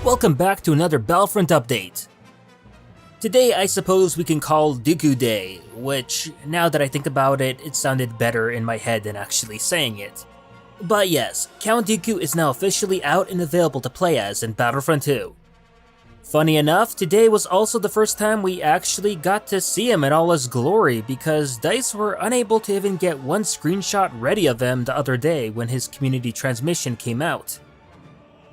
Welcome back to another Battlefront update. Today I suppose we can call Dooku Day, which, now that I think about it, it sounded better in my head than actually saying it. But yes, Count Dooku is now officially out and available to play as in Battlefront 2. Funny enough, today was also the first time we actually got to see him in all his glory because DICE were unable to even get one screenshot ready of him the other day when his community transmission came out.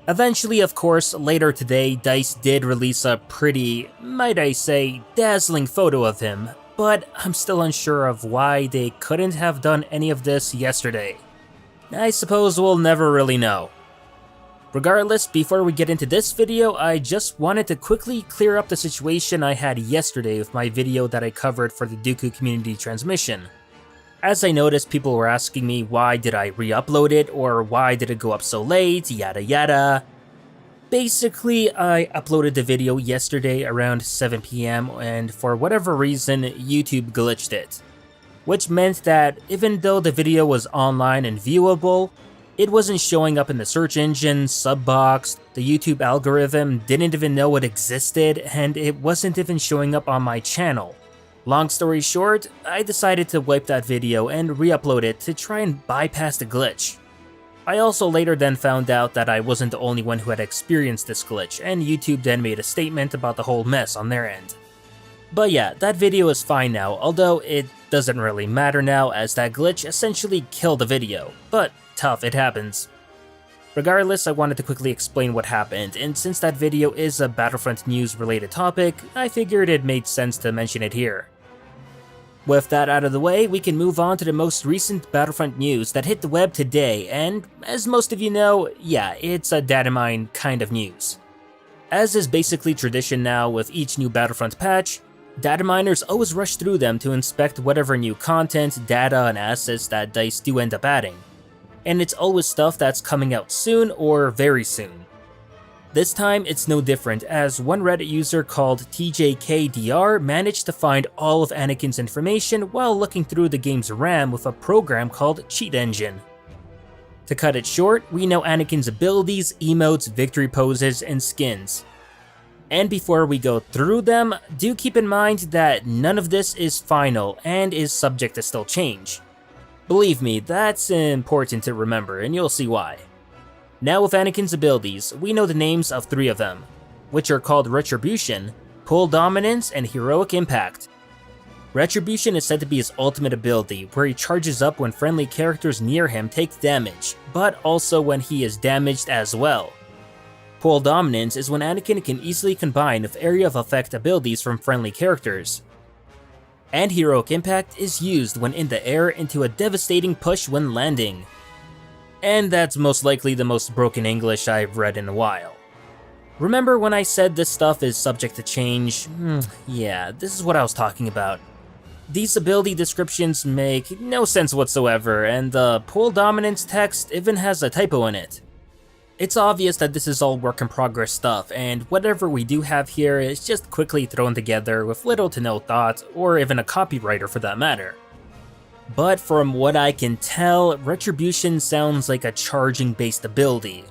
Eventually, of course, later today, DICE did release a pretty, might I say, dazzling photo of him, but I'm still unsure of why they couldn't have done any of this yesterday. I suppose we'll never really know. Regardless, before we get into this video, I just wanted to quickly clear up the situation I had yesterday with my video that I covered for the Dooku community transmission. As I noticed, people were asking me why did I re-upload it or why did it go up so late, yada yada. Basically, I uploaded the video yesterday around 7 PM and for whatever reason, YouTube glitched it. Which meant that even though the video was online and viewable, it wasn't showing up in the search engine, sub box, the YouTube algorithm didn't even know it existed, and it wasn't even showing up on my channel. Long story short, I decided to wipe that video and re-upload it to try and bypass the glitch. I also later then found out that I wasn't the only one who had experienced this glitch, and YouTube then made a statement about the whole mess on their end. But yeah, that video is fine now, although it doesn't really matter now as that glitch essentially killed the video, but tough, it happens. Regardless, I wanted to quickly explain what happened, and since that video is a Battlefront news related topic, I figured it made sense to mention it here. With that out of the way, we can move on to the most recent Battlefront news that hit the web today, and as most of you know, yeah, it's a Datamine kind of news. As is basically tradition now with each new Battlefront patch, dataminers always rush through them to inspect whatever new content, data, and assets that DICE do end up adding. And it's always stuff that's coming out soon or very soon. This time it's no different, as one Reddit user called TJKDR managed to find all of Anakin's information while looking through the game's RAM with a program called Cheat Engine. To cut it short, we know Anakin's abilities, emotes, victory poses, and skins. And before we go through them, do keep in mind that none of this is final and is subject to still change. Believe me, that's important to remember, and you'll see why. Now with Anakin's abilities, we know the names of 3 of them, which are called Retribution, Pull Dominance, and Heroic Impact. Retribution is said to be his ultimate ability, where he charges up when friendly characters near him take damage, but also when he is damaged as well. Pull Dominance is when Anakin can easily combine with area of effect abilities from friendly characters. And Heroic Impact is used when in the air into a devastating push when landing. And that's most likely the most broken English I've read in a while. Remember when I said this stuff is subject to change? Yeah, this is what I was talking about. These ability descriptions make no sense whatsoever, and the Pull Dominance text even has a typo in it. It's obvious that this is all work in progress stuff, and whatever we do have here is just quickly thrown together with little to no thought, or even a copywriter for that matter. But from what I can tell, Retribution sounds like a charging based ability.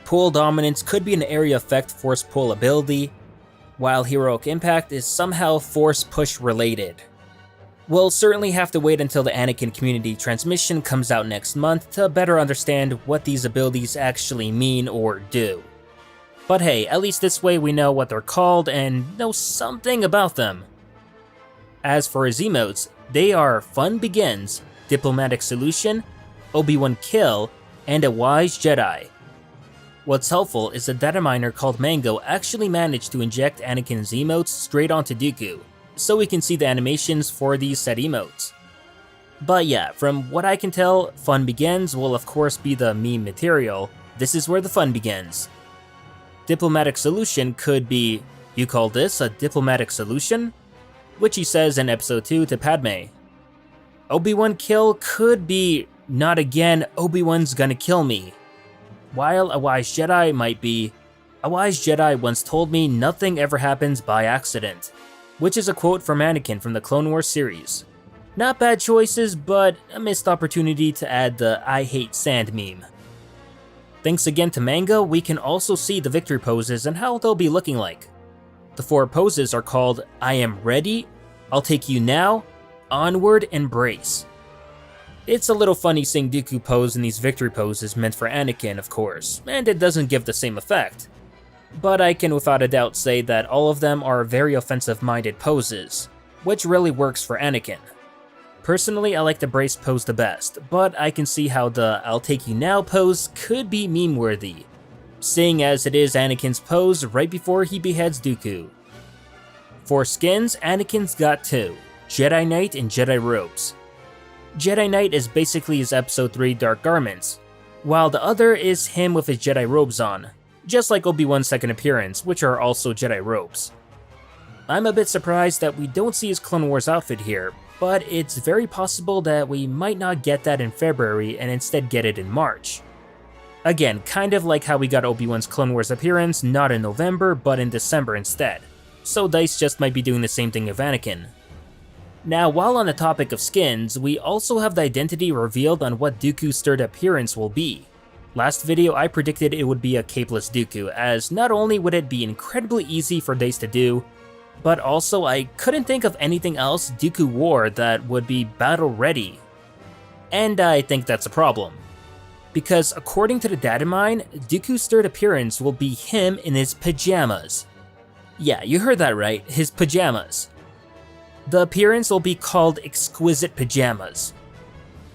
Pull Dominance could be an area effect force pull ability, while Heroic Impact is somehow force push related. We'll certainly have to wait until the Anakin community transmission comes out next month to better understand what these abilities actually mean or do. But hey, at least this way we know what they're called and know something about them. As for his emotes, they are Fun Begins, Diplomatic Solution, Obi-Wan Kill, and a Wise Jedi. What's helpful is a dataminer called Mango actually managed to inject Anakin's emotes straight onto Dooku, so we can see the animations for these set emotes. But yeah, from what I can tell, Fun Begins will of course be the meme material. This is where the fun begins. Diplomatic Solution could be, "You call this a diplomatic solution?" which he says in episode 2 to Padme. Obi-Wan Kill could be, "Not again, Obi-Wan's gonna kill me." While a Wise Jedi might be, "A Wise Jedi once told me nothing ever happens by accident," which is a quote from Anakin from the Clone Wars series. Not bad choices, but a missed opportunity to add the "I hate sand" meme. Thanks again to manga, we can also see the victory poses and how they'll be looking like. The 4 poses are called I am ready, I'll take you now, onward, and brace. It's a little funny seeing Dooku pose in these victory poses meant for Anakin, of course, and it doesn't give the same effect. But I can without a doubt say that all of them are very offensive-minded poses, which really works for Anakin. Personally, I like the brace pose the best, but I can see how the I'll take you now pose could be meme-worthy, seeing as it is Anakin's pose right before he beheads Dooku. For skins, Anakin's got 2, Jedi Knight and Jedi Robes. Jedi Knight is basically his Episode 3 dark garments, while the other is him with his Jedi robes on, just like Obi-Wan's second appearance, which are also Jedi robes. I'm a bit surprised that we don't see his Clone Wars outfit here, but it's very possible that we might not get that in February and instead get it in March. Again, kind of like how we got Obi-Wan's Clone Wars appearance not in November but in December instead, so DICE just might be doing the same thing with Anakin. Now, while on the topic of skins, we also have the identity revealed on what Dooku's third appearance will be. Last video I predicted it would be a capeless Dooku, as not only would it be incredibly easy for DICE to do, but also I couldn't think of anything else Dooku wore that would be battle ready. And I think that's a problem. Because according to the Datamine, Dooku's third appearance will be him in his pajamas. Yeah, you heard that right, his pajamas. The appearance will be called Exquisite Pajamas,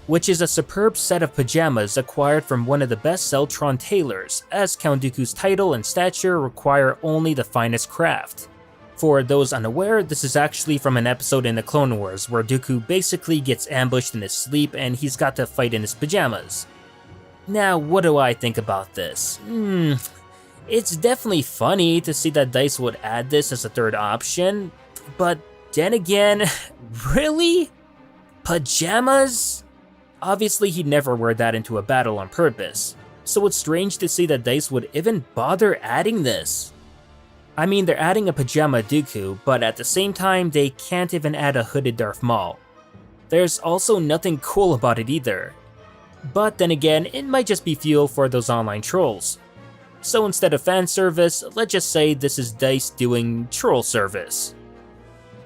which is a superb set of pajamas acquired from one of the best Zeltron tailors, as Count Dooku's title and stature require only the finest craft. For those unaware, this is actually from an episode in the Clone Wars where Dooku basically gets ambushed in his sleep and he's got to fight in his pajamas. Now, what do I think about this? It's definitely funny to see that DICE would add this as a third option, but then again, really? Pajamas? Obviously he'd never wear that into a battle on purpose, so it's strange to see that DICE would even bother adding this. I mean, they're adding a pajama Dooku, but at the same time they can't even add a hooded Darth Maul. There's also nothing cool about it either. But then again, it might just be fuel for those online trolls. So instead of fan service, let's just say this is DICE doing troll service.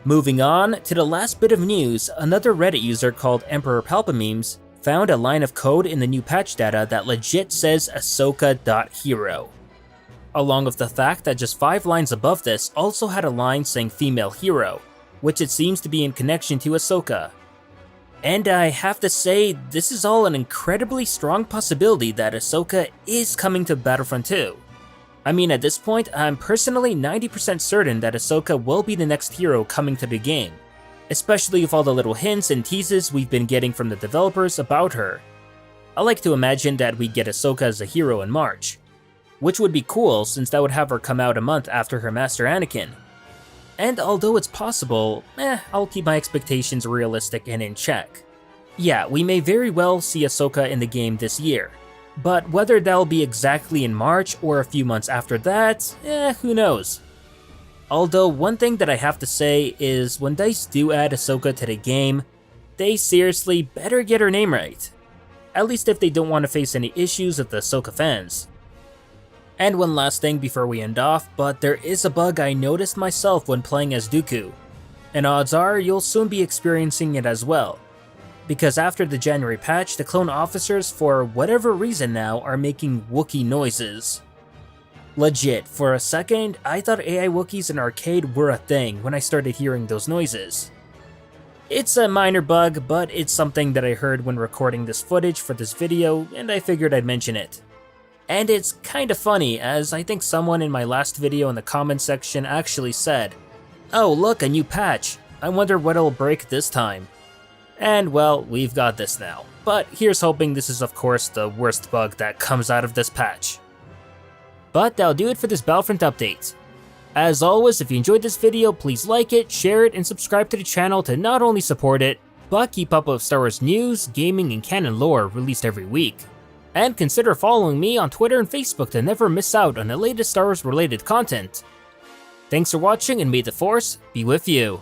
Moving on to the last bit of news, another Reddit user called Emperor Palpamemes found a line of code in the new patch data that legit says Ahsoka.hero. Along with the fact that just 5 lines above this also had a line saying female hero, which it seems to be in connection to Ahsoka. And I have to say, this is all an incredibly strong possibility that Ahsoka is coming to Battlefront 2. I mean, at this point, I'm personally 90% certain that Ahsoka will be the next hero coming to the game, especially with all the little hints and teases we've been getting from the developers about her. I like to imagine that we get Ahsoka as a hero in March, which would be cool since that would have her come out a month after her master Anakin. And although it's possible, I'll keep my expectations realistic and in check. Yeah, we may very well see Ahsoka in the game this year. But whether that'll be exactly in March or a few months after that, who knows. Although one thing that I have to say is when DICE do add Ahsoka to the game, they seriously better get her name right. At least if they don't want to face any issues with the Ahsoka fans. And one last thing before we end off, but there is a bug I noticed myself when playing as Dooku, and odds are you'll soon be experiencing it as well. Because after the January patch, the clone officers for whatever reason now are making Wookiee noises. Legit, for a second, I thought AI Wookiees in arcade were a thing when I started hearing those noises. It's a minor bug, but it's something that I heard when recording this footage for this video, and I figured I'd mention it. And it's kinda funny, as I think someone in my last video in the comments section actually said, "Oh look, a new patch, I wonder what it'll break this time." And well, we've got this now, but here's hoping this is of course the worst bug that comes out of this patch. But that'll do it for this Battlefront update. As always, if you enjoyed this video, please like it, share it, and subscribe to the channel to not only support it, but keep up with Star Wars news, gaming, and canon lore released every week. And consider following me on Twitter and Facebook to never miss out on the latest Star Wars related content. Thanks for watching and may the Force be with you.